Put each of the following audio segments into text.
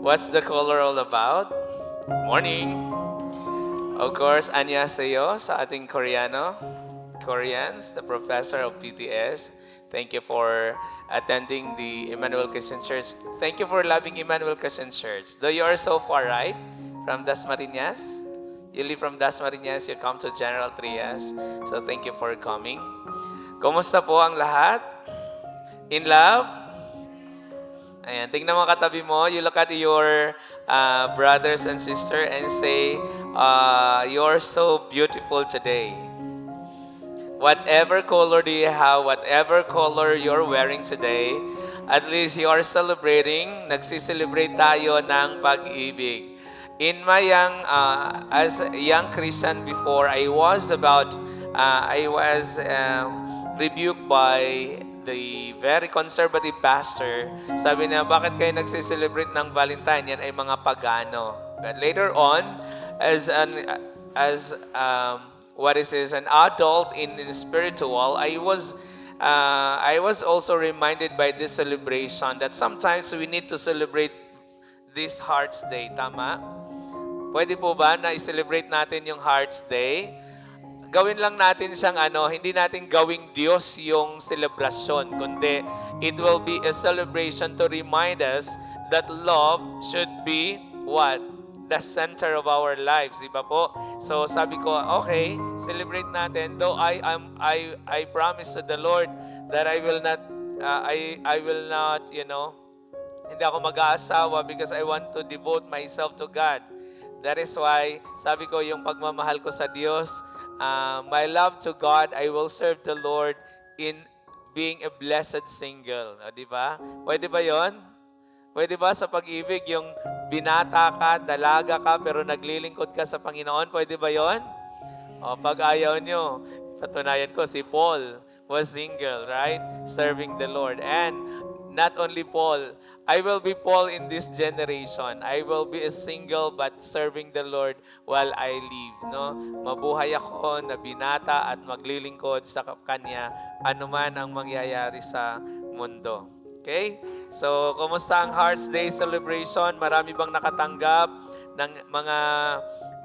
What's the color all about? Morning! Of course, annyeonghaseyo sa ating Koreans, the professor of PTS. Thank you for attending the Emmanuel Christian Church. Thank you for loving Emmanuel Christian Church. Though you are so far, right? From Dasmariñas? You live from Dasmariñas, you come to General Trias. So thank you for coming. Kumusta po ang lahat? In love? Ayan, tingnan mo katabi mo. You look at your brothers and sister and say, you're so beautiful today. Whatever color do you have, whatever color you're wearing today, at least you are celebrating, nagsiselebrate tayo ng pag-ibig. In my as a young Christian before, I was rebuked by the very conservative pastor. Sabi niya, bakit kayo nagsiselebrate ng Valentine? Yan ay mga pagano. But later on, as an as what is this, an adult in spiritual, I was also reminded by this celebration that sometimes we need to celebrate this Hearts Day. Tama? Pwede po ba na i-celebrate natin yung Hearts Day? Gawin lang natin siyang hindi natin gawing Diyos yung selebrasyon, kundi it will be a celebration to remind us that love should be what? The center of our lives, di ba po? So sabi ko, okay, celebrate natin. Though I promise to the Lord that I will not, hindi ako mag-aasawa because I want to devote myself to God. That is why, sabi ko, yung pagmamahal ko sa Diyos, my love to God, I will serve the Lord in being a blessed single. Di ba? Pwede ba yon? Pwede ba sa pag-ibig, yung binata ka, dalaga ka, pero naglilingkod ka sa Panginoon? Pwede ba yon? O, pag ayaw nyo, patunayan ko, si Paul was single, right? Serving the Lord. And not only Paul, I will be Paul in this generation. I will be a single but serving the Lord while I live. No? Mabuhay ako na binata at maglilingkod sa Kanya anuman ang mangyayari sa mundo. Okay? So, kumusta ang Hearts Day celebration? Marami bang nakatanggap ng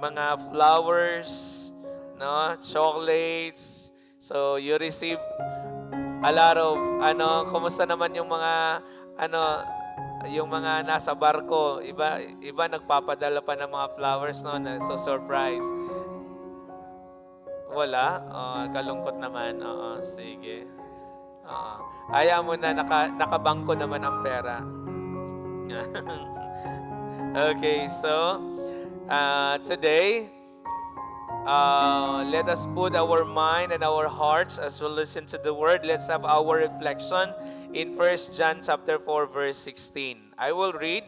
mga flowers, no? Chocolates. So, you receive a lot of kumusta naman yung mga yung mga nasa barko, iba nagpapadala pa ng mga flowers, no, na so surprise. Wala? Kalungkot naman. Oo, sige. Oo. Ayaw mo na nakabangko naman ang pera. Okay, so today, let us put our mind and our hearts as we listen to the word. Let's have our reflection in 1 John chapter 4 verse 16. I will read.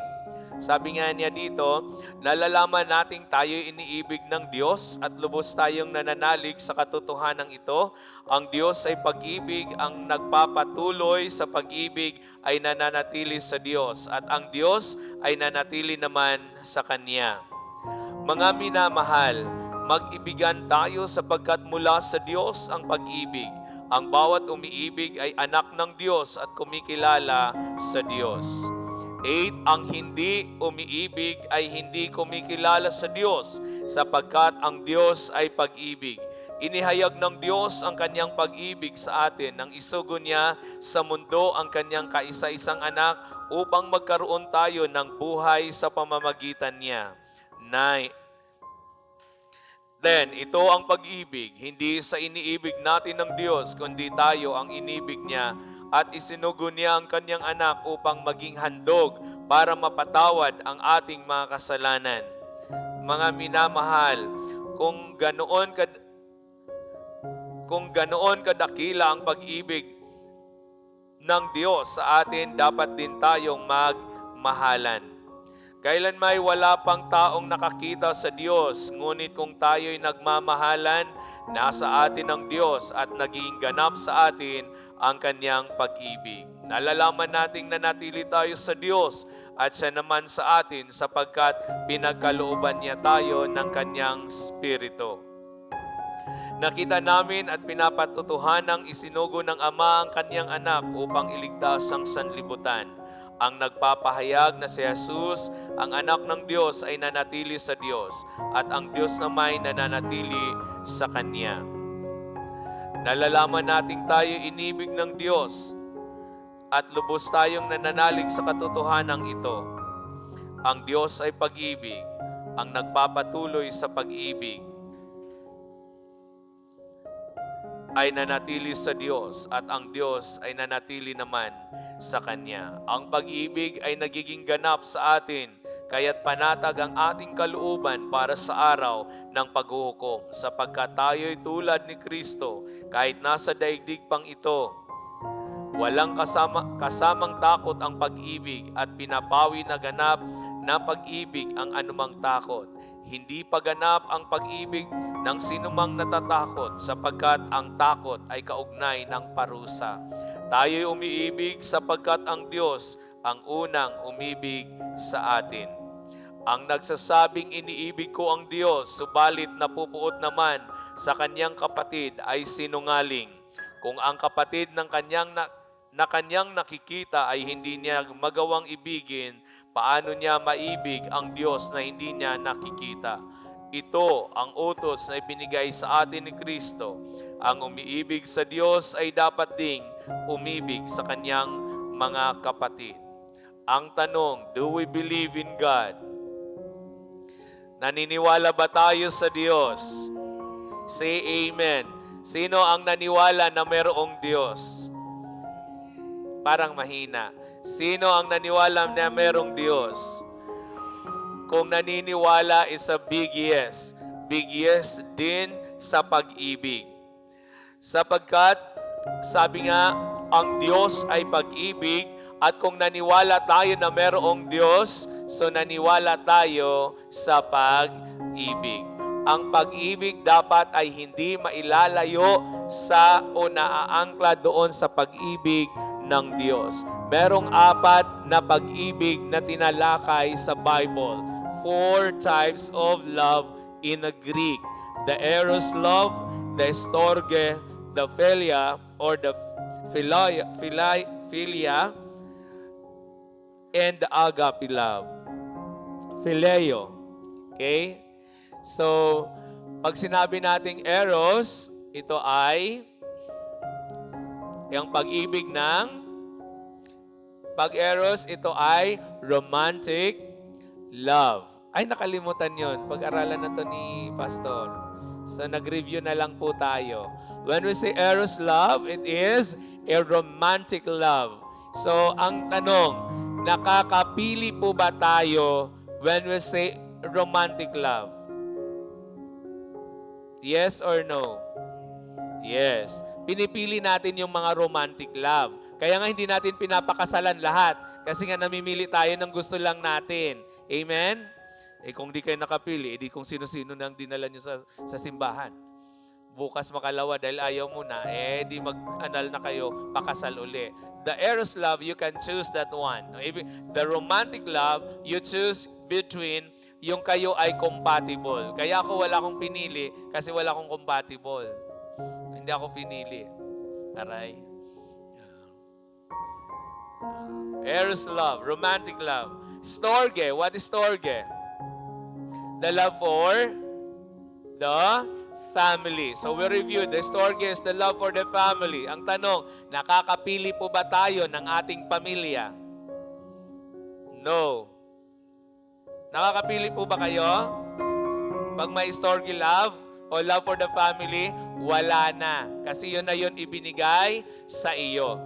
Sabi nga niya dito, nalalaman nating tayo'y iniibig ng Diyos at lubos tayong nananalig sa katotohanan ito. Ang Diyos ay pag-ibig, ang nagpapatuloy sa pag-ibig ay nananatili sa Diyos at ang Diyos ay nanatili naman sa Kanya. Mga minamahal, mag-ibigan tayo sapagkat mula sa Diyos ang pag-ibig. Ang bawat umiibig ay anak ng Diyos at kumikilala sa Diyos. 8. Ang hindi umiibig ay hindi kumikilala sa Diyos sapagkat ang Diyos ay pag-ibig. Inihayag ng Diyos ang kanyang pag-ibig sa atin nang isugo niya sa mundo ang kanyang kaisa-isang anak upang magkaroon tayo ng buhay sa pamamagitan niya. 9. Then, ito ang pag-ibig, hindi sa iniibig natin ng Diyos, kundi tayo ang inibig niya at isinugo niya ang kanyang anak upang maging handog para mapatawad ang ating mga kasalanan. Mga minamahal, kung ganoon kadakila ang pag-ibig ng Diyos sa atin, dapat din tayong magmahalan. Kailan may wala pang taong nakakita sa Diyos, ngunit kung tayo'y nagmamahalan, nasa atin ang Diyos at naging ganap sa atin ang kanyang pag-ibig. Nalalaman nating nanatili tayo sa Diyos at siya naman sa atin sapagkat pinagkalooban niya tayo ng kanyang Espiritu. Nakita namin at pinapatutuhanang isinugo ng Ama ang kanyang anak upang iligtas ang sanlibutan. Ang nagpapahayag na si Jesus Ang anak ng Diyos ay nanatili sa Diyos at ang Diyos naman ay nananatili sa Kanya. Nalalaman nating tayo inibig ng Diyos at lubos tayong nananalig sa katotohanan ito. Ang Diyos ay pag-ibig, ang nagpapatuloy sa pag-ibig ay nanatili sa Diyos at ang Diyos ay nanatili naman sa Kanya. Ang pag-ibig ay nagiging ganap sa atin, kaya't panatag ang ating kalooban para sa araw ng paghuhukom, sapagkat tayo'y tulad ni Kristo, kahit nasa daigdig pang ito. Walang kasamang takot ang pag-ibig at pinapawi na ganap na pag-ibig ang anumang takot. Hindi pa ganap ang pag-ibig ng sinumang natatakot sapagkat ang takot ay kaugnay ng parusa. Tayo'y umiibig sapagkat ang Diyos ang unang umibig sa atin. Ang nagsasabing iniibig ko ang Diyos, subalit napupuot naman sa kanyang kapatid ay sinungaling. Kung ang kapatid ng kanyang nakikita ay hindi niya magawang ibigin, paano niya maibig ang Diyos na hindi niya nakikita? Ito ang utos na ibinigay sa atin ni Kristo. Ang umiibig sa Diyos ay dapat ding umibig sa kanyang mga kapatid. Ang tanong, do we believe in God? Naniniwala ba tayo sa Diyos? Say Amen. Sino ang naniwala na mayroong Diyos? Parang mahina. Sino ang naniwala na mayroong Diyos? Kung naniniwala is a big yes. Big yes din sa pag-ibig. Sapagkat, sabi nga, ang Diyos ay pag-ibig at kung naniwala tayo na mayroong Diyos, so naniwala tayo sa pag-ibig. Ang pag-ibig dapat ay hindi mailalayo sa o naaangkla doon sa pag-ibig ng Diyos. Merong 4 na pag-ibig na tinalakay sa Bible. 4 types of love in the Greek. The eros love, the storge, the philia or the philia, and the agape love. Phileo. Okay? So, pag sinabi nating eros, ito ay yung pag-ibig ng pag-eros, ito ay romantic love. Ay, nakalimutan yun. Pag-aralan na to ni Pastor. So, nag-review na lang po tayo. When we say eros love, it is a romantic love. So, ang tanong, nakakapili po ba tayo when we say romantic love? Yes or no? Yes. Pinipili natin yung mga romantic love. Kaya nga hindi natin pinapakasalan lahat. Kasi nga namimili tayo ng gusto lang natin. Amen? Kung di kayo nakapili, di kung sino-sino nang dinala nyo sa simbahan. Bukas makalawa dahil ayaw mo na, di mag-anal na kayo, pakasal uli. The eros love, you can choose that one. The romantic love, you choose between yung kayo ay compatible. Kaya ako wala akong pinili kasi wala akong compatible. Hindi ako pinili. Aray. Eros love, romantic love. Storge, what is storge? The love for the family. So we reviewed, the storge is the love for the family. Ang tanong, nakakapili po ba tayo ng ating pamilya? No. Nakakapili po ba kayo? Pag may storge love o love for the family, wala na. Kasi yun na yun ibinigay sa iyo.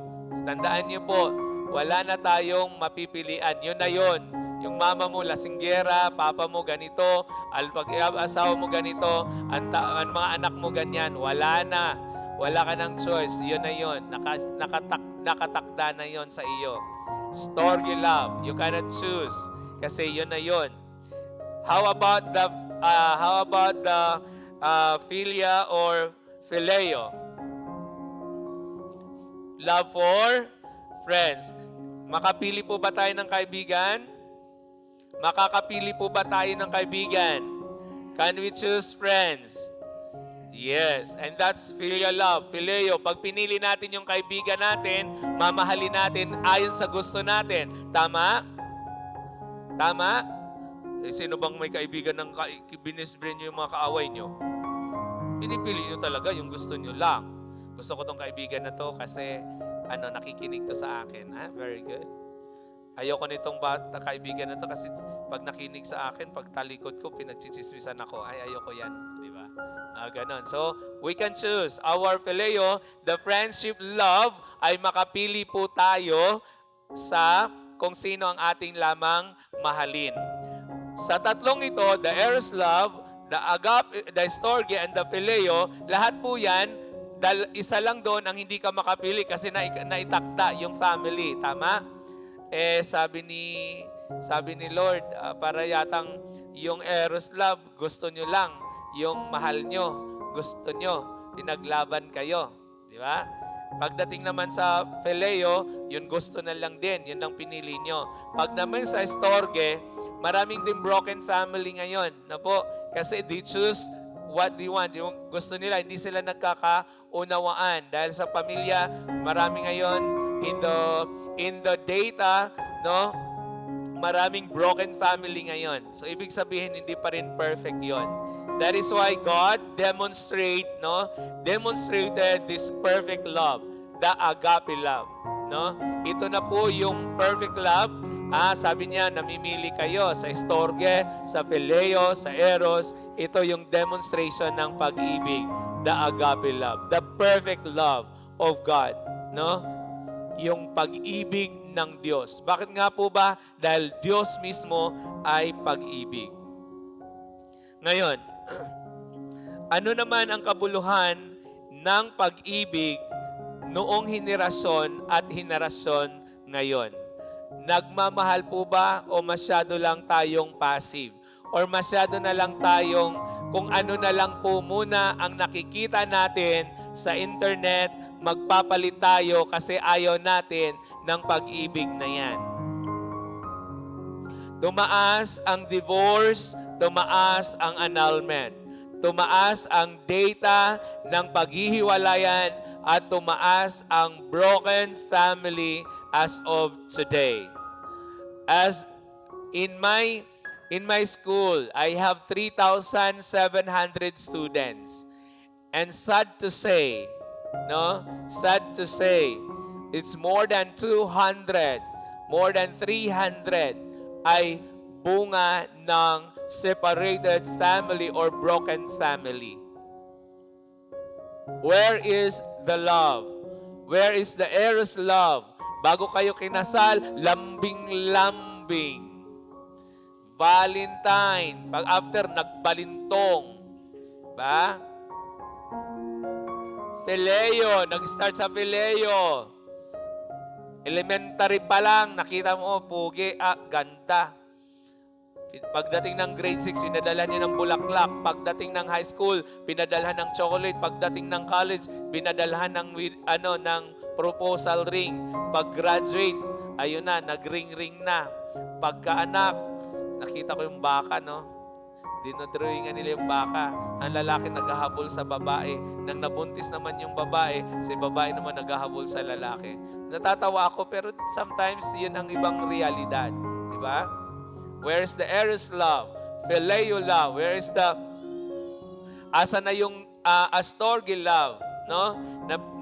Tandaan niyo po, wala na tayong mapipilian. Yun na yun. Yung mama mo lasinggera, papa mo ganito, pag-asawa mo ganito, ang mga anak mo ganyan. Wala na. Wala ka ng choice. Yun na yun. Nakatakda na yun sa iyo. Storge love. You cannot choose. Kasi yun na yun. How about the philia or phileo? Love for friends. Makapili po ba tayo ng kaibigan? Makakapili po ba tayo ng kaibigan? Can we choose friends? Yes, and that's filial love. Phileo, pag pinili natin yung kaibigan natin, mamahalin natin ayon sa gusto natin. Tama? Tama? Sino bang may kaibigan ng binisbrin nyo yung mga kaaway nyo? Pinipili nyo talaga yung gusto nyo lang. Gusto ko tong kaibigan na to kasi nakikinig to sa akin. Very good. Ayoko nitong kaibigan na to kasi pag nakinig sa akin, pag talikod ko, pinagchichismisan ako. Ayoko yan. Di ba? Ganon. So, we can choose. Our phileo, the friendship love, ay makapili po tayo sa kung sino ang ating lamang mahalin. Sa tatlong ito, the eros love, the agape, the storge, and the phileo, lahat po yan, isa lang doon ang hindi ka makapili kasi naitakda yung family. Tama? Sabi ni Lord, para yatang yung eros love, gusto nyo lang. Yung mahal nyo, gusto nyo. Pinaglaban kayo. Di ba? Pagdating naman sa phileo, yun gusto na lang din. Yun ang pinili nyo. Pag naman sa storge, maraming din broken family ngayon. Na po, kasi they choose what they want. Yung gusto nila, hindi sila nagkakaunawaan. Dahil sa pamilya, marami ngayon in the data, no? Maraming broken family ngayon. So, ibig sabihin, hindi pa rin perfect yon. That is why God demonstrated this perfect love, the agape love. No? Ito na po yung perfect love. Sabi niya, namimili kayo sa storge, sa phileo, sa eros. Ito yung demonstration ng pag-ibig, the agape love, the perfect love of God. No? Yung pag-ibig ng Diyos. Bakit nga po ba? Dahil Diyos mismo ay pag-ibig. Ngayon, ano naman ang kabuluhan ng pag-ibig noong henerasyon at henerasyon ngayon? Nagmamahal po ba o masyado lang tayong passive? Or masyado na lang tayong kung ano na lang po muna ang nakikita natin sa internet, magpapalit tayo kasi ayaw natin ng pag-ibig na yan. Tumaas ang divorce, tumaas ang annulment, tumaas ang data ng paghihiwalayan at tumaas ang broken family as of today. As in my school, I have 3,700 students. And sad to say, it's more than 200, more than 300 ay bunga ng separated family or broken family. Where is the love? Where is the eros love? Bago kayo kinasal, lambing-lambing. Valentine, pag after, nagbalintong. Ba? Phileo, nag-start sa phileo. Elementary pa lang, nakita mo, pugi, ganda. Pagdating ng grade 6, pinadalhan niya ng bulaklak. Pagdating ng high school, pinadalhan ng chocolate. Pagdating ng college, pinadalhan ng proposal ring. Pag-graduate, ayun na, nag-ring-ring na. Pagkaanak, nakita ko yung baka, no? Dinodrawingan nila yung baka. Ang lalaki naghahabol sa babae. Nang nabuntis naman yung babae, si babae naman naghahabol sa lalaki. Natatawa ako, pero sometimes yun ang ibang realidad. Diba? Where's the eros love? Phileo love? Where is the... Asa na yung astorge love, no?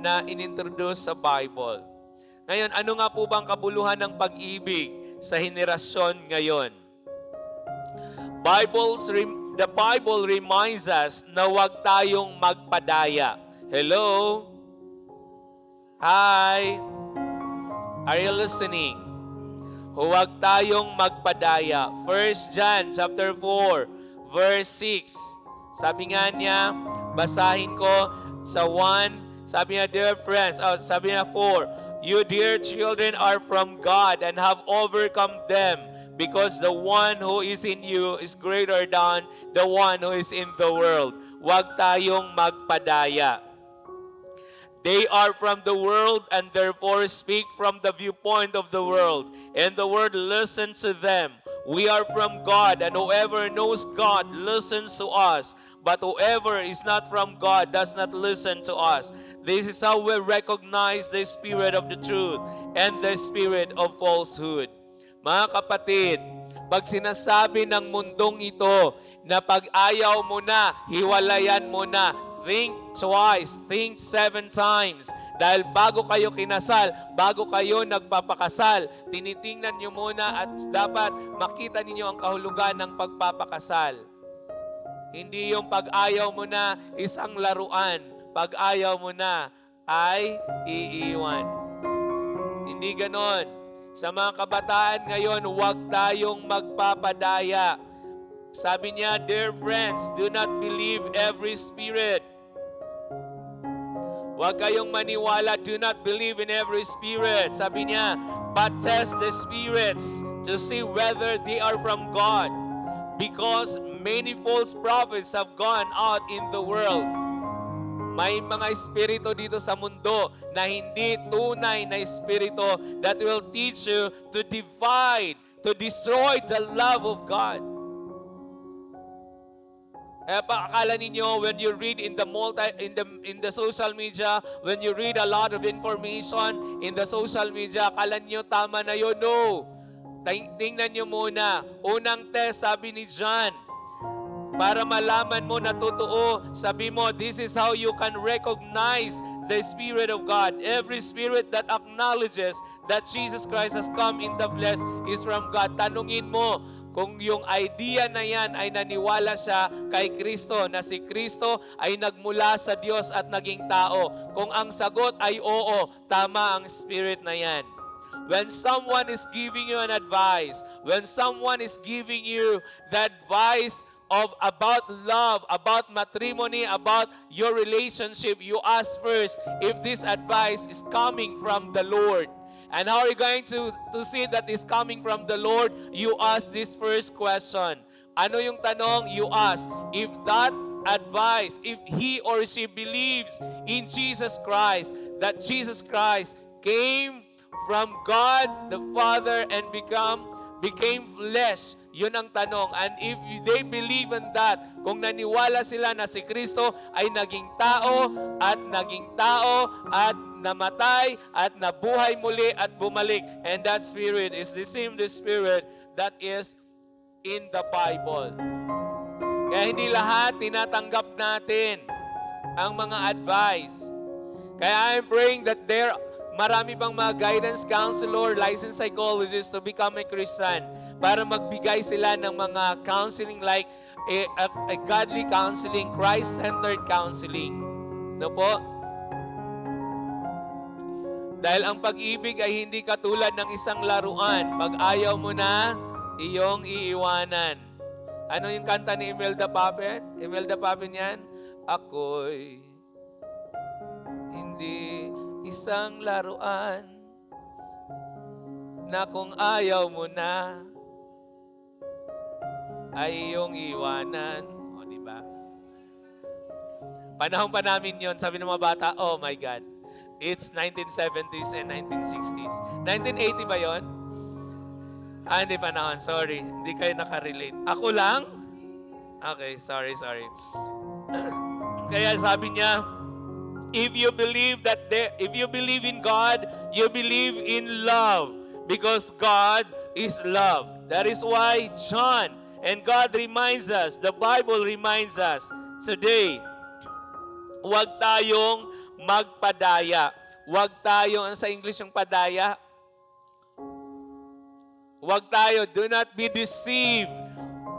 Na inintroduce sa Bible. Ngayon, ano nga po bang kabuluhan ng pag-ibig sa henerasyon ngayon? The Bible reminds us na huwag tayong magpadaya. Hello? Hi? Are you listening? Huwag tayong magpadaya. 1 John chapter 4, verse 6. Sabi nga niya, basahin ko sa 1, sabi niya, dear friends, sabi niya 4, you dear children are from God and have overcome them, because the one who is in you is greater than the one who is in the world. Huwag tayong magpadaya. They are from the world and therefore speak from the viewpoint of the world, and the world listens to them. We are from God, and whoever knows God listens to us. But whoever is not from God does not listen to us. This is how we recognize the spirit of the truth and the spirit of falsehood. Mga kapatid, Pag sinasabi ng mundong ito na pag ayaw mo na, hiwalayan mo na, think twice, think 7 times. Dahil bago kayo kinasal, bago kayo nagpapakasal, tinitingnan nyo muna at dapat makita ninyo ang kahulugan ng pagpapakasal. Hindi yung pag-ayaw mo na isang laruan, pag-ayaw mo na ay iiwan. Hindi ganon. Sa mga kabataan ngayon, huwag tayong magpapadaya. Sabi niya, dear friends, do not believe every spirit. Huwag kayong maniwala, do not believe in every spirit. Sabi niya, but test the spirits to see whether they are from God. Because many false prophets have gone out in the world. May mga espiritu dito sa mundo na hindi tunay na espiritu that will teach you to divide, to destroy the love of God. Kaya pa akala ninyo when you read in the social media, when you read a lot of information in the social media, akala niyo tama na yun. No. Tingnan niyo muna. Unang test, sabi ni John, para malaman mo na totoo, sabi mo, this is how you can recognize the Spirit of God. Every spirit that acknowledges that Jesus Christ has come in the flesh is from God. Tanungin mo, kung yung idea na yan ay naniwala siya kay Kristo, na si Kristo ay nagmula sa Diyos at naging tao. Kung ang sagot ay oo, tama ang spirit na yan. When someone is giving you an advice, when someone is giving you the advice about love, about matrimony, about your relationship, you ask first if this advice is coming from the Lord. And how are you going to see that is coming from the Lord? You ask this first question. Ano yung tanong? You ask, if that advice, if he or she believes in Jesus Christ, that Jesus Christ came from God the Father and became flesh. Yun ang tanong. And if they believe in that, kung naniwala sila na si Kristo ay naging tao at namatay at nabuhay muli at bumalik. And that spirit is the same spirit that is in the Bible. Kaya hindi lahat tinatanggap natin ang mga advice. Kaya I'm praying that marami pang mga guidance counselor, licensed psychologists to become a Christian para magbigay sila ng mga counseling like a godly counseling, Christ-centered counseling. No po? Dahil ang pag-ibig ay hindi katulad ng isang laruan. Pag ayaw mo na, iyong iiwanan. Ano yung kanta ni Imelda Papin? Imelda Papin yan? Ako'y hindi isang laruan na kung ayaw mo na, ay iyong iwanan. O, diba? Panahon pa namin yon, sabi ng mga bata, oh my God. It's 1970s and 1960s. 1980 ba yon? Hindi panahon. Sorry. Hindi kayo nakarelate. Ako lang? Okay, sorry. Kaya sabi niya, if you believe in God, you believe in love. Because God is love. That is why John and God reminds us, the Bible reminds us today, huwag tayong magpadaya. Huwag tayo, sa English yung padaya? Huwag tayo, do not be deceived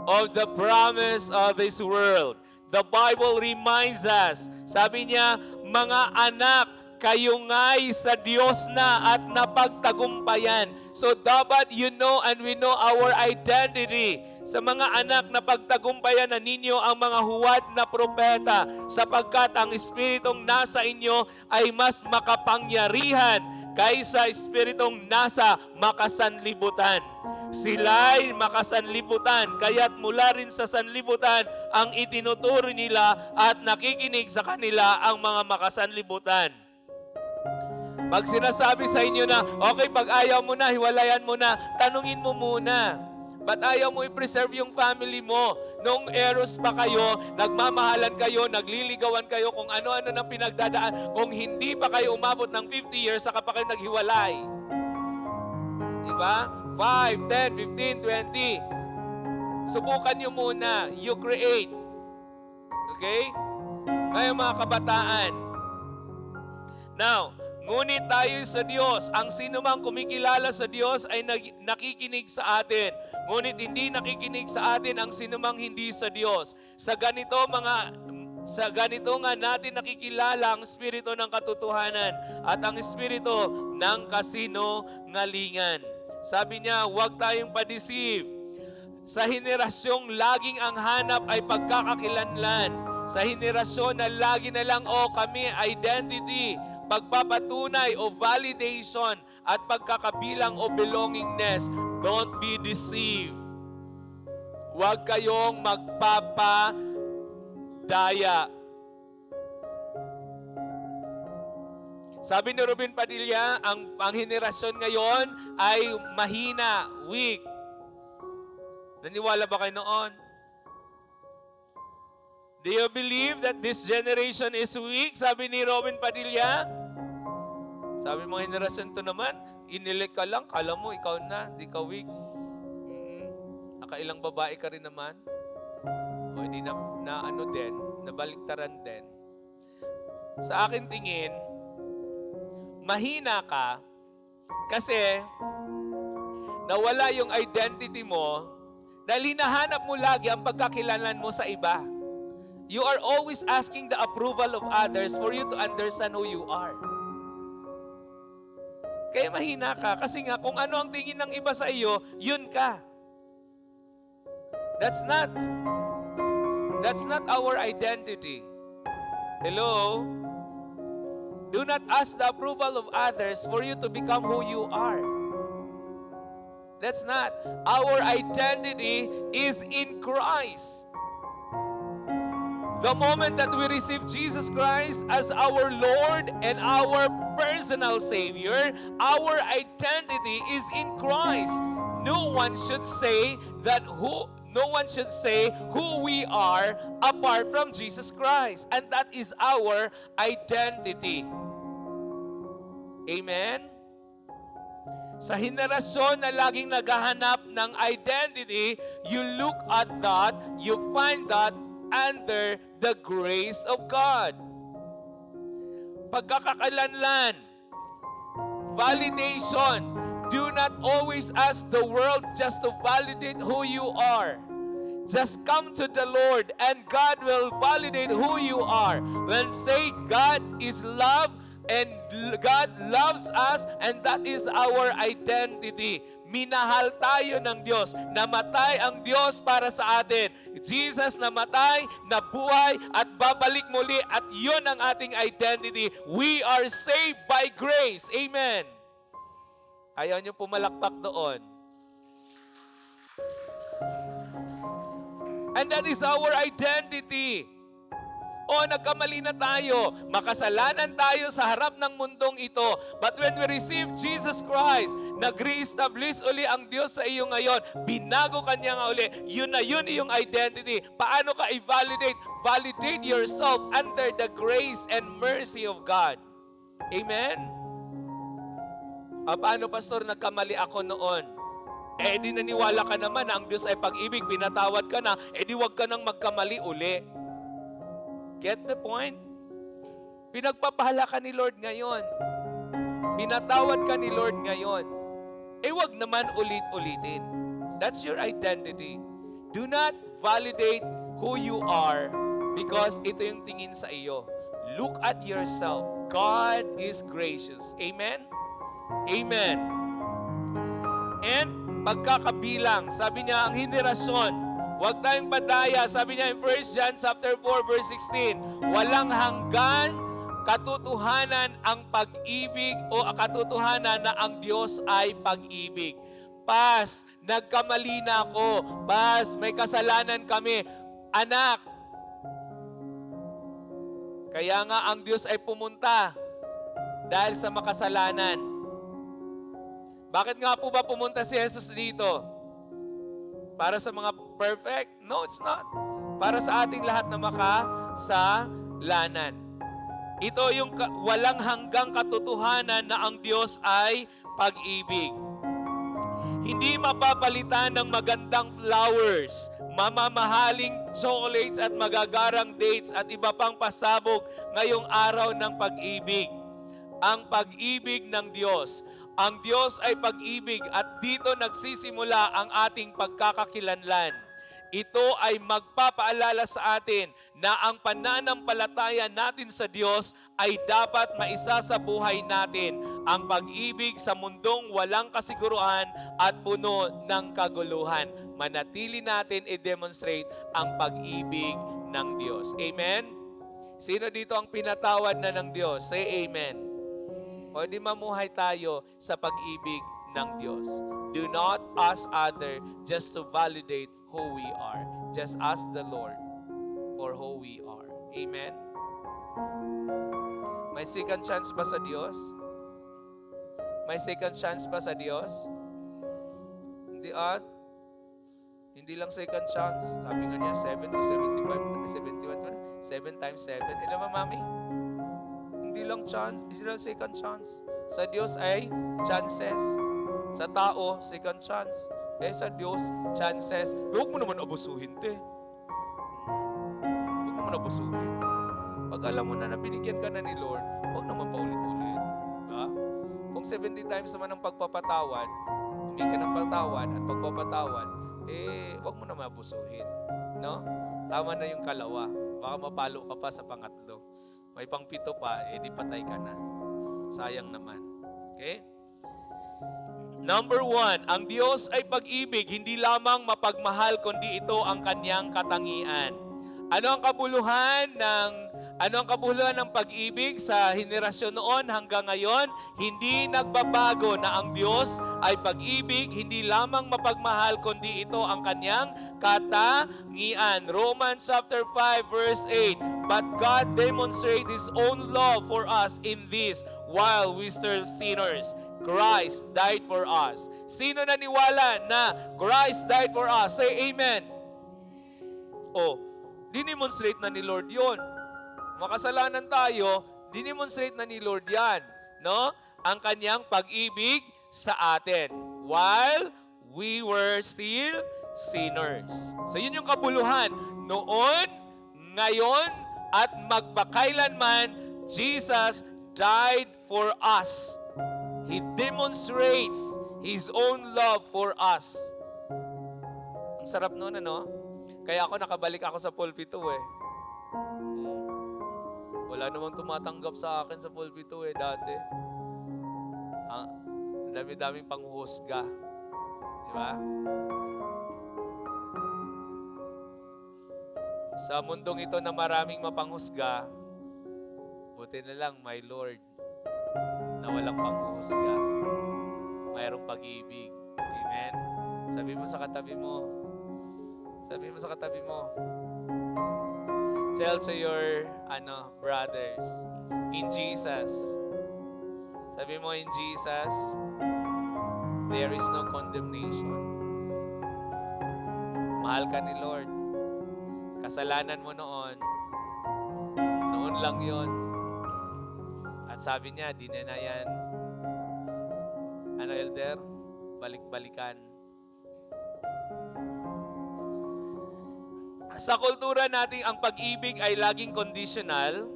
of the promise of this world. The Bible reminds us, sabi niya, mga anak, kayo nga'y sa Diyos na at napagtagumpayan. So dapat you know and we know our identity. Sa mga anak na pagtagumpayan na ninyo ang mga huwad na propeta, sapagkat ang Espiritong nasa inyo ay mas makapangyarihan kaysa Espiritong nasa makasanlibutan. Sila'y makasanlibutan, kaya't mula rin sa sanlibutan ang itinuturo nila at nakikinig sa kanila ang mga makasanlibutan. Pag sinasabi sa inyo na, okay, pag ayaw mo na, hiwalayan mo na, tanungin mo muna. Ba't ayaw mo i-preserve yung family mo? Noong eros pa kayo, nagmamahalan kayo, nagliligawan kayo, kung ano-ano nang pinagdadaan. Kung hindi pa kayo umabot ng 50 years, saka pa kayo naghiwalay. Diba? 5, 10, 15, 20. Subukan nyo muna. You create. Okay? Ngayon mga kabataan. Now, ngunit tayo sa Diyos. Ang sino mang kumikilala sa Diyos ay nakikinig sa atin. Ngunit hindi nakikinig sa atin ang sino mang hindi sa Diyos. Sa ganito nga natin nakikilala ang Espiritu ng katotohanan at ang Espiritu ng kasinungalingan. Sabi niya, huwag tayong pa-deceive. Sa henerasyong laging ang hanap ay pagkakakilanlan. Sa henerasyon na lagi na lang, kami, identity, pagpapatunay o validation at pagkakabilang o belongingness. Don't be deceived. Huwag kayong magpapadaya. Sabi ni Ruben Padilla, ang henerasyon ngayon ay mahina, weak. Naniwala ba kayo noon? Do you believe that this generation is weak? Sabi ni Ruben Padilla. Sabi mga henerasyon to naman, inilik ka lang, kala mo ikaw na, di ka weak. Nakailang babae ka rin naman. O hindi na ano din, nabaliktaran din. Sa akin tingin, mahina ka kasi nawala yung identity mo dahil hinahanap mo lagi ang pagkakilanlan mo sa iba. You are always asking the approval of others for you to understand who you are. Kaya mahina ka kasi nga kung ano ang tingin ng iba sa iyo, yun ka. That's not our identity. Hello? Do not ask the approval of others for you to become who you are. That's not. Our identity is in Christ. The moment that we receive Jesus Christ as our Lord and our personal Savior, our identity is in Christ. No one should say who we are apart from Jesus Christ. And that is our identity. Amen? Sa henerasyon na laging naghahanap ng identity, you look at that, you find that under the grace of God. Pagkakakilanlan, validation. Do not always ask the world just to validate who you are. Just come to the Lord and God will validate who you are. When say God is love and God loves us and that is our identity. Minahal tayo ng Diyos. Namatay ang Diyos para sa atin. Jesus namatay, nabuhay, at babalik muli. At yun ang ating identity. We are saved by grace. Amen. Ayaw niyo pumalakpak doon. And that is our identity. Nagkamali na tayo. Makasalanan tayo sa harap ng mundong ito. But when we receive Jesus Christ, nag-re-establish uli ang Diyos sa iyo ngayon. Binago ka niya nga uli. Yun na yun yung identity. Paano ka i-validate? Validate yourself under the grace and mercy of God. Amen? Paano, Pastor, nagkamali ako noon? Di naniwala ka naman na ang Diyos ay pag-ibig, pinatawad ka na, di wag ka nang magkamali uli. Get the point? Pinagpapahala ka ni Lord ngayon. Pinatawad ka ni Lord ngayon. Wag naman ulit-ulitin. That's your identity. Do not validate who you are because ito yung tingin sa iyo. Look at yourself. God is gracious. Amen? Amen. And pagkakabilang, sabi niya, ang henerasyon, huwag tayong padaya. Sabi niya in 1 John chapter 4 verse 16, walang hanggan katotohanan ang pag-ibig o katotohanan na ang Diyos ay pag-ibig. Pas, nagkamali na ako. Pas, may kasalanan kami. Anak, kaya nga ang Diyos ay pumunta dahil sa makasalanan. Bakit nga po ba pumunta si Jesus dito? Para sa mga perfect? No, it's not. Para sa ating lahat na makasalanan. Ito yung walang hanggang katotohanan na ang Diyos ay pag-ibig. Hindi mapapalitan ng magandang flowers, mamamahaling chocolates at magagarang dates at iba pang pasabog ngayong araw ng pag-ibig. Ang pag-ibig ng Diyos. Ang Diyos ay pag-ibig at dito nagsisimula ang ating pagkakakilanlan. Ito ay magpapaalala sa atin na ang pananampalataya natin sa Diyos ay dapat maisa sa buhay natin ang pag-ibig sa mundong walang kasiguruhan at puno ng kaguluhan. Manatili natin i-demonstrate ang pag-ibig ng Diyos. Amen? Sino dito ang pinatawad na ng Diyos? Say amen. O di mamuhay tayo sa pag-ibig ng Diyos. Do not ask other just to validate who we are. Just ask the Lord for who we are. Amen? May second chance ba sa Diyos? May second chance ba sa Diyos? Hindi hindi lang second chance. Sabi nga niya, 7 to 75, 71, 7 times 7. Ilan ba, mami? Hindi lang chance, hindi lang second chance. Sa Diyos ay chances. Sa tao, second chance. Sa Diyos, chances. Huwag mo naman abusuhin, te. Huwag naman abusuhin. Pag alam mo na binigyan ka na ni Lord, huwag naman paulit-ulit. Diba? Kung 70 times naman ang pagpapatawad, humingi ka ng patawad at pagpapatawad, huwag mo naman abusuhin. No? Tama na yung kalawa. Baka mapalo ka pa sa pangatlo. May pangpito pa, di patay ka na. Sayang naman. Okay? Number 1, ang Diyos ay pag-ibig, hindi lamang mapagmahal, kundi ito ang kanyang katangian. Ano ang kabuluhan ng pag-ibig sa henerasyon noon hanggang ngayon? Hindi nagbabago na ang Diyos ay pag-ibig, hindi lamang mapagmahal, kundi ito ang kanyang katangian. Romans chapter 5 verse 8, but God demonstrated His own love for us in this, while we still sinners, Christ died for us. Sino naniwala na Christ died for us? Say amen. Dinemonstrate na ni Lord yon. Makasalanan tayo, dinemonstrate na ni Lord yan. No? Ang kanyang pag-ibig sa atin. While we were still sinners. So yun yung kabuluhan. Noon, ngayon, at magpakailanman, Jesus died for us. He demonstrates His own love for us. Ang sarap nun, ano? Kaya ako nakabalik ako sa pulpito Wala namang tumatanggap sa akin sa pulpito dati. Ang dami-daming panghuhusga. Di ba? Sa mundong ito na maraming mapanghusga, buti na lang, my Lord, na walang panghuhusga. Mayroong pag-ibig. Amen? Sabi mo sa katabi mo. Tell to your brothers, in Jesus. Sabi mo, in Jesus, there is no condemnation. Mahal ka ni Lord. Kasalanan mo noon lang yon. At sabi niya, di na yan, Elder? Balik-balikan. Sa kultura natin, ang pag-ibig ay laging conditional.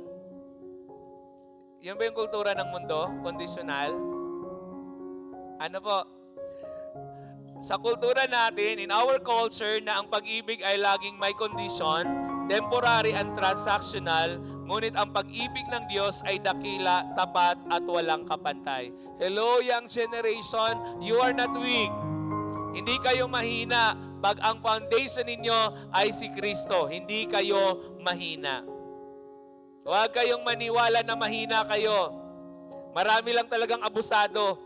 Yan ba yung kultura ng mundo? Conditional? Ano po? Sa kultura natin, in our culture, na ang pag-ibig ay laging may condition, temporary and transactional, ngunit ang pag-ibig ng Diyos ay dakila, tapat, at walang kapantay. Hello, young generation, you are not weak. Hindi kayo mahina. Pag ang foundation ninyo ay si Kristo, hindi kayo mahina. Huwag kayong maniwala na mahina kayo. Marami lang talagang abusado.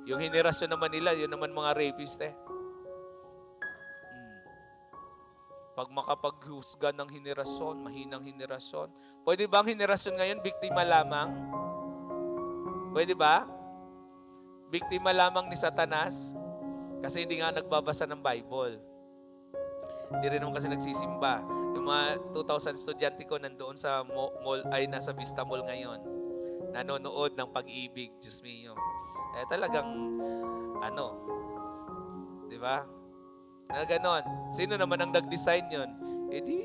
Yung henerasyon naman nila, yun naman mga rapist Pag makapaghusga ng henerasyon, mahinang henerasyon. Pwede ba ang henerasyon ngayon biktima lamang? Pwede ba? Biktima lamang ni Satanas? Kasi hindi nga nagbabasa ng Bible. Hindi rin naman kasi nagsisimba. Yung mga 2,000 estudyante ko nandoon sa mall, ay nasa Vista Mall ngayon. nanonood ng Pag-ibig, Diyos mio. Talagang, di ba? Na ganon. Sino naman ang nag-design yun? Di,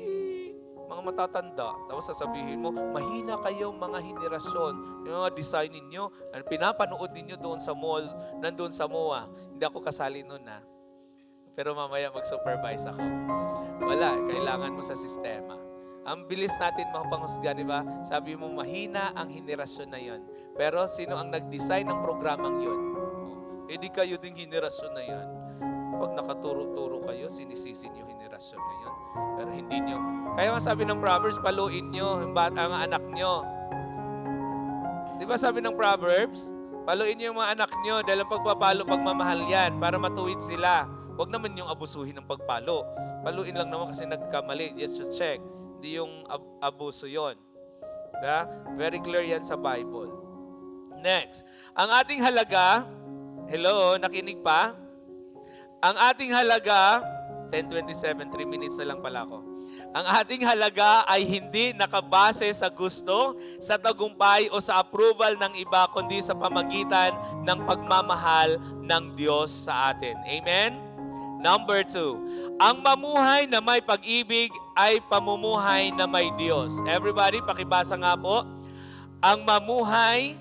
mga matatanda. Tapos sasabihin mo, mahina kayong mga henerasyon. Yung mga design ninyo, pinapanood ninyo doon sa mall, nandun sa MOA. Hindi ako kasali nun, ha? Pero mamaya mag-supervise ako. Wala, kailangan mo sa sistema. Ang bilis natin mapanghusga, di ba? Sabi mo, mahina ang henerasyon na yon. Pero sino ang nag-design ng programang yon? Di kayo ding henerasyon na yan. Pag nakaturo-turo kayo, sinisisi niyo henerasyon na yun. Pero hindi niyo. Kaya nga sabi ng Proverbs, paluin niyo ang anak niyo. Di ba sabi ng Proverbs? Paluin niyo yung mga anak niyo dahil ang pagpapalo, pagmamahal yan para matuwid sila. Huwag naman yung abusuhin ng pagpalo. Paluin lang naman kasi nagkamali. Just check. Hindi yung abuso yon. Diba? Very clear yan sa Bible. Next. Ang ating halaga, hello, nakinig pa? Ang ating halaga, 10:27, 3 minutes na lang pala ako. Ang ating halaga ay hindi nakabase sa gusto, sa tagumpay o sa approval ng iba, kundi sa pamagitan ng pagmamahal ng Diyos sa atin. Amen? Number 2, ang mamuhay na may pag-ibig ay pamumuhay na may Diyos. Everybody, pakibasa nga po. Ang mamuhay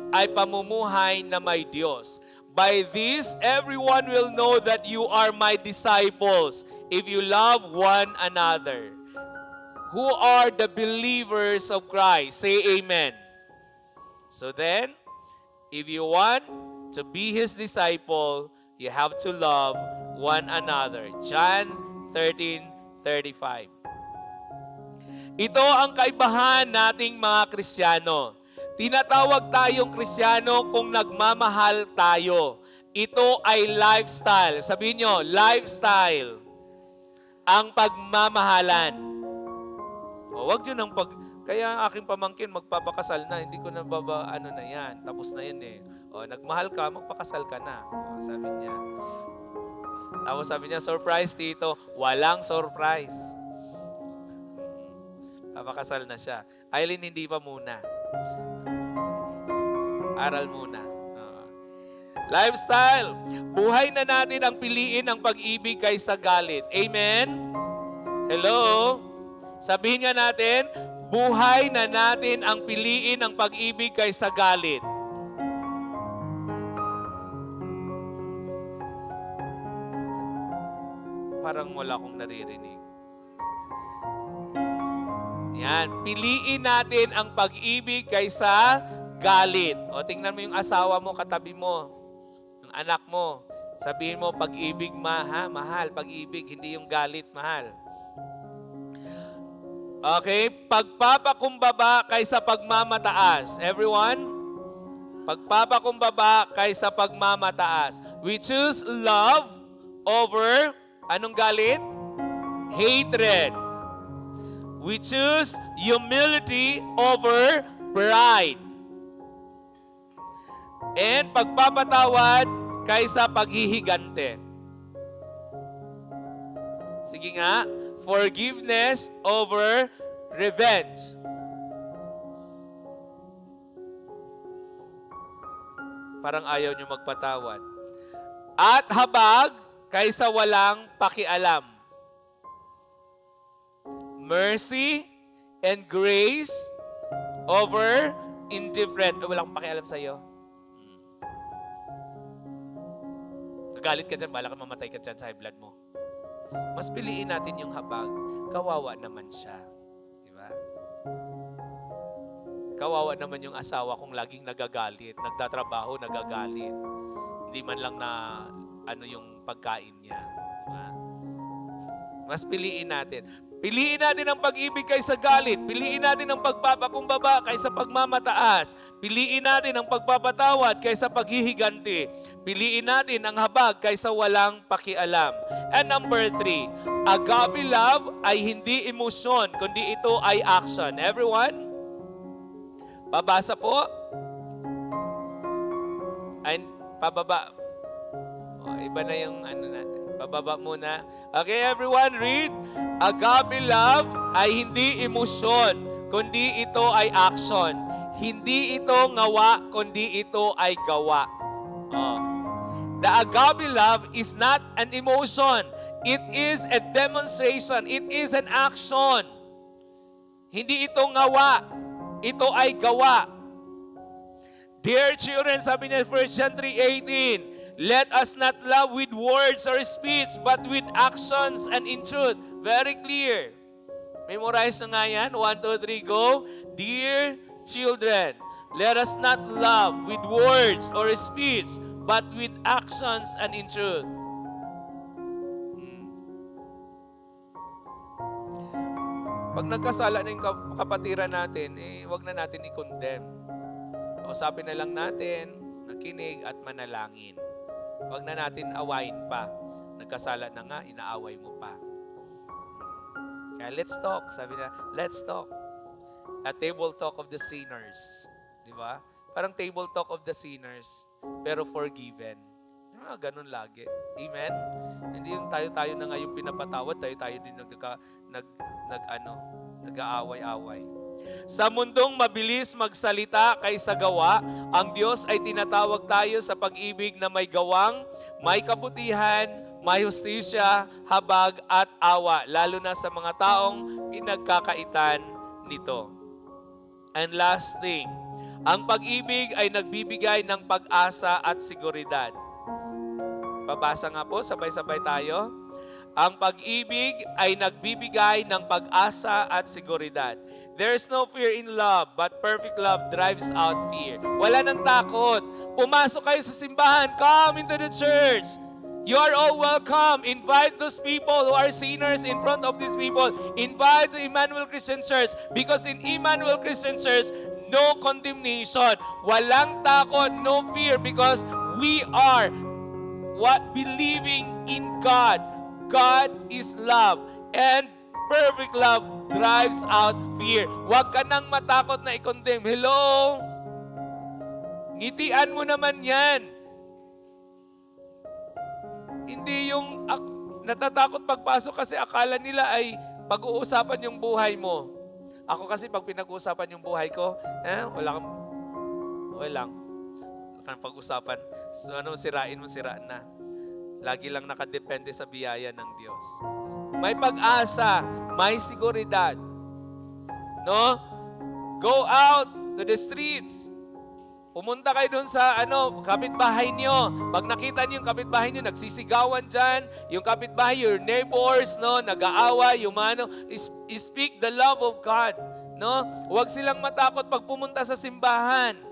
ay pamumuhay na may Diyos. By this, everyone will know that you are my disciples if you love one another. Who are the believers of Christ? Say amen. So then, if you want to be His disciple, you have to love one another. John 13:35. Ito ang kaibahan nating mga Kristiyano. Tinatawag tayong Kristiyano kung nagmamahal tayo. Ito ay lifestyle. Sabihin nyo, lifestyle. Ang pagmamahalan. Wag nyo nang Kaya ang aking pamangkin, magpapakasal na. Hindi ko na na yan. Tapos na yan eh. Nagmahal ka, magpakasal ka na. Sabi niya. Tapos sabi niya, surprise tito. Walang surprise. Papakasal na siya. Aileen, hindi pa muna. Aral muna. Lifestyle. Buhay na natin ang piliin ang pag-ibig kaysa galit. Amen? Hello? Sabihin nga natin, buhay na natin ang piliin ang pag-ibig kaysa galit. Parang wala akong naririnig. Yan. Piliin natin ang pag-ibig kaysa galit. Tingnan mo yung asawa mo, katabi mo, yung anak mo. Sabihin mo, pag-ibig mahal. Pag-ibig, hindi yung galit, mahal. Okay? Pagpapakumbaba kaysa pagmamataas. Everyone? Pagpapakumbaba kaysa pagmamataas. We choose love over, anong galit? Hatred. We choose humility over pride. And pagpapatawad kaysa paghihigante. Sige nga, forgiveness over revenge. Parang ayaw nyo magpatawad. At habag kaysa walang pakialam. Mercy and grace over indifferent. Walang pakialam sa'yo. Galit ka dyan, bala ka mamatay ka dyan sa high blood mo. Mas piliin natin yung habag. Kawawa naman siya. Di ba? Kawawa naman yung asawa kung laging nagagalit. Nagtatrabaho, nagagalit. Hindi man lang na yung pagkain niya. Di ba? Mas piliin natin. Piliin natin ang pag-ibig kaysa galit. Piliin natin ang pagpapakumbaba kaysa pagmamataas. Piliin natin ang pagpapatawad kaysa paghihiganti. Piliin natin ang habag kaysa walang pakialam. And number 3, agape love ay hindi emosyon, kundi ito ay action. Everyone? Pabasa po. Ay, pababa. Iba na yung natin. Pababa muna. Okay, everyone, read. Agape love ay hindi emosyon, kundi ito ay action. Hindi ito ngawa, kundi ito ay gawa. Oh. The agape love is not an emotion. It is a demonstration. It is an action. Hindi ito ngawa. Ito ay gawa. Dear children, sabi niya 1 John 3:18, let us not love with words or speech, but with actions and in truth. Very clear. Memorize na nga yan. 1, 2, 3, go. Dear children, let us not love with words or speech, but with actions and in truth. Pag nagkasala na yung kapatiran natin, wag na natin i-condemn. Kausapin na lang natin, nakinig at manalangin. Wag na natin awayin pa. Nagkasala na nga, inaaway mo pa. Kaya let's talk. Sabi na, let's talk. A table talk of the sinners. Di ba? Parang table talk of the sinners, pero forgiven. Ganun lagi. Amen? Hindi yung tayo-tayo na nga yung pinapatawad, tayo-tayo din nag-aaway-away. Sa mundong mabilis magsalita kaysa gawa, ang Diyos ay tinatawag tayo sa pag-ibig na may gawang, may kabutihan, may hustisya, habag at awa, lalo na sa mga taong pinagkakaitan nito. And last thing, ang pag-ibig ay nagbibigay ng pag-asa at seguridad. Pabasa nga po, sabay-sabay tayo. Ang pag-ibig ay nagbibigay ng pag-asa at seguridad. There is no fear in love, but perfect love drives out fear. Wala nang takot. Pumasok kayo sa simbahan. Come into the church. You are all welcome. Invite those people who are sinners in front of these people. Invite to Emmanuel Christian Church, because in Emmanuel Christian Church, no condemnation. Walang takot, no fear, because we are believing in God. God is love, and perfect love drives out fear. Huwag ka nang matakot na i-condemn. Hello? Ngitian mo naman yan. Hindi yung natatakot pagpasok kasi akala nila ay pag-uusapan yung buhay mo. Ako kasi pag pinag-uusapan yung buhay ko, wala kang, okay lang. Wala kang pag-usapan. So, sirain mo, siraan na. Lagi lang nakadepende sa biyaya ng Diyos. May pag-asa, may seguridad. No? Go out to the streets. Pumunta kayo dun sa kapitbahay nyo. Pag nakita nyo yung kapitbahay nyo, nagsisigawan dyan, yung kapitbahay, your neighbors, no, nag-aaway, speak the love of God. No? Huwag silang matakot pag pumunta sa simbahan.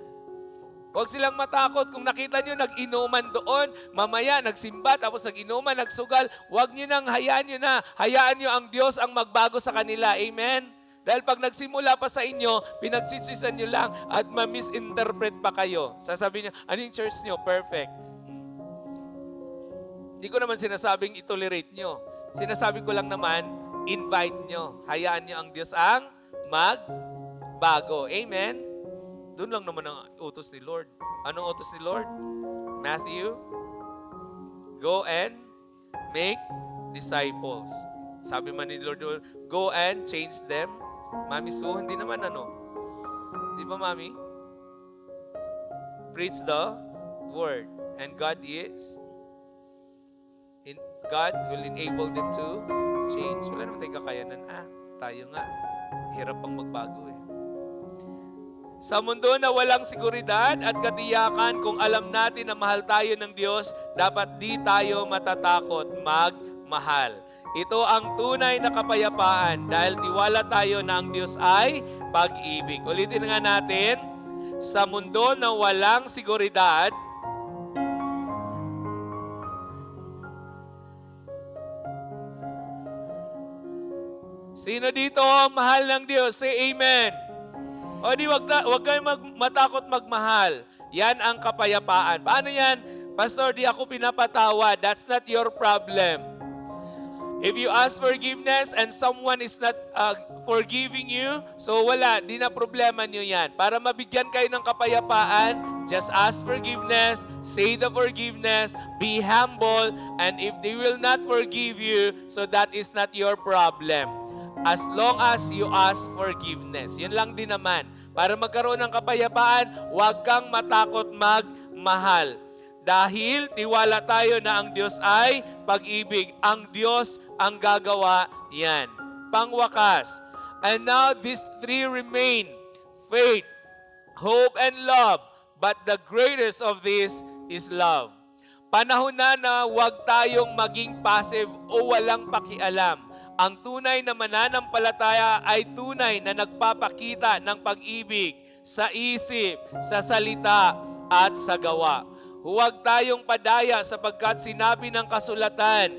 Huwag silang matakot kung nakita nyo nag-inuman doon, mamaya nagsimba, tapos nag-inuman, nagsugal, huwag nyo nang hayaan nyo na. Hayaan nyo ang Diyos ang magbago sa kanila. Amen? Dahil pag nagsimula pa sa inyo, pinagsisisan nyo lang at ma-misinterpret pa kayo. Sasabihin nyo, ano yung church nyo? Perfect. Hindi ko naman sinasabing itolerate nyo. Sinasabi ko lang naman, invite nyo. Hayaan nyo ang Diyos ang magbago. Amen? Doon lang naman ang utos ni Lord. Anong utos ni Lord? Matthew, go and make disciples. Sabi man ni Lord, go and change them. Mami, so hindi naman Di ba, Mami? Preach the word. And God will enable them to change. Wala naman tayong kakayanan. Tayo nga. Hirap pang magbago eh. Sa mundo na walang seguridad at katiyakan, kung alam natin na mahal tayo ng Diyos, dapat di tayo matatakot magmahal. Ito ang tunay na kapayapaan dahil tiwala tayo na ang Diyos ay pag-ibig. Ulitin nga natin, sa mundo na walang seguridad, sino dito ang mahal ng Diyos? Say amen. O di, wag kayong matakot magmahal. Yan ang kapayapaan. Paano yan? Pastor, di ako pinapatawad. That's not your problem. If you ask forgiveness and someone is not forgiving you, so wala, di na problema nyo yan. Para mabigyan kayo ng kapayapaan, just ask forgiveness, say the forgiveness, be humble, and if they will not forgive you, so that is not your problem. As long as you ask forgiveness. Yun lang din naman. Para magkaroon ng kapayapaan, huwag kang matakot magmahal. Dahil tiwala tayo na ang Diyos ay pag-ibig. Ang Diyos ang gagawa yan. Pangwakas. And now these three remain: faith, hope, and love. But the greatest of these is love. Panahon na huwag tayong maging passive o walang pakialam. Ang tunay na mananampalataya ay tunay na nagpapakita ng pag-ibig sa isip, sa salita, at sa gawa. Huwag tayong padaya sapagkat sinabi ng kasulatan,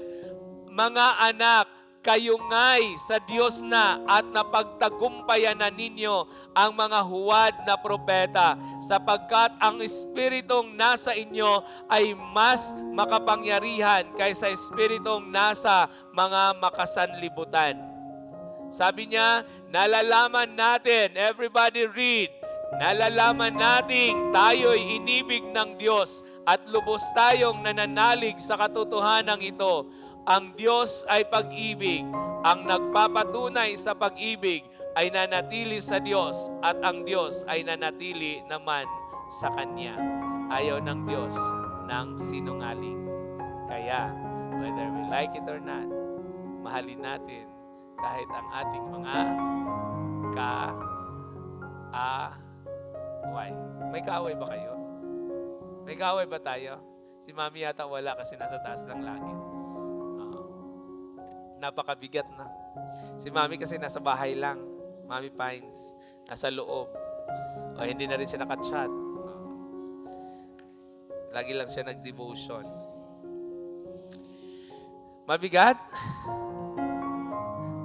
mga anak, kayo nga'y sa Diyos na at napagtagumpayan na ninyo ang mga huwad na propeta, sapagkat ang Espiritong nasa inyo ay mas makapangyarihan kaysa Espiritong nasa mga makasanlibutan. Sabi niya, nalalaman natin, everybody read, nalalaman nating tayo'y inibig ng Diyos at lubos tayong nananalig sa katotohanan ito. Ang Diyos ay pag-ibig. Ang nagpapatunay sa pag-ibig ay nanatili sa Diyos at ang Diyos ay nanatili naman sa Kanya. Ayaw ng Diyos ng sinungaling. Kaya, whether we like it or not, mahalin natin kahit ang ating mga kaaway. May kaaway ba kayo? May kaaway ba tayo? Si Mami yata wala kasi nasa taas ng langit. Napakabigat na. Si Mami kasi nasa bahay lang. Mami Pines. Nasa loob. O hindi na rin siya nakachat. Lagi lang siya nag-devotion. Mabigat?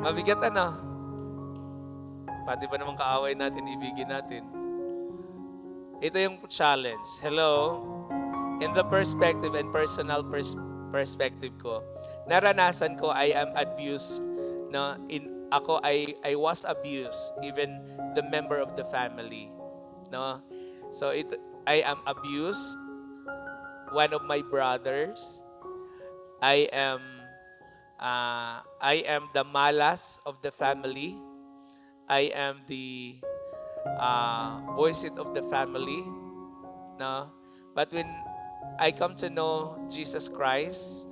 Mabigat ano? Pati ba namang kaaway natin, ibigin natin? Ito yung challenge. Hello? In the perspective and personal perspective ko, naranasan ko I am abused, no? I was abused, even the member of the family, no? So I am abused. One of my brothers, I am the malas of the family. I am the voice of the family, no? But when I come to know Jesus Christ,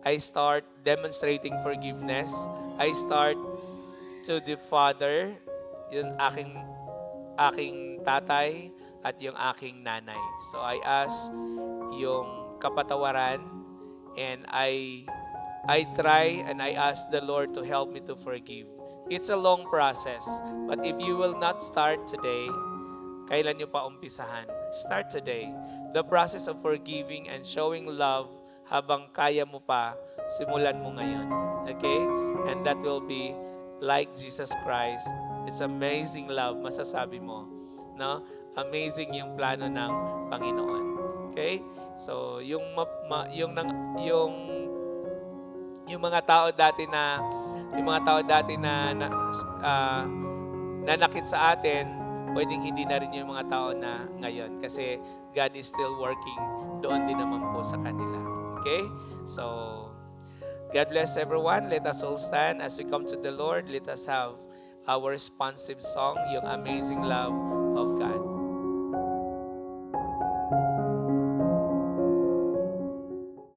I start demonstrating forgiveness. I start to the Father, yung aking tatay at yung aking nanay. So I ask yung kapatawaran, and I try and I ask the Lord to help me to forgive. It's a long process, but if you will not start today, kailan nyo pa umpisahan? Start today. The process of forgiving and showing love habang kaya mo pa, simulan mo ngayon. Okay? And that will be like Jesus Christ. It's amazing love, masasabi mo. No? Amazing yung plano ng Panginoon. Okay? So, yung mga tao dati na nanakit sa atin, pwedeng hindi na rin yung mga tao na ngayon kasi God is still working doon din naman po sa kanila. Okay? So, God bless everyone. Let us all stand as we come to the Lord. Let us have our responsive song, yung Amazing Love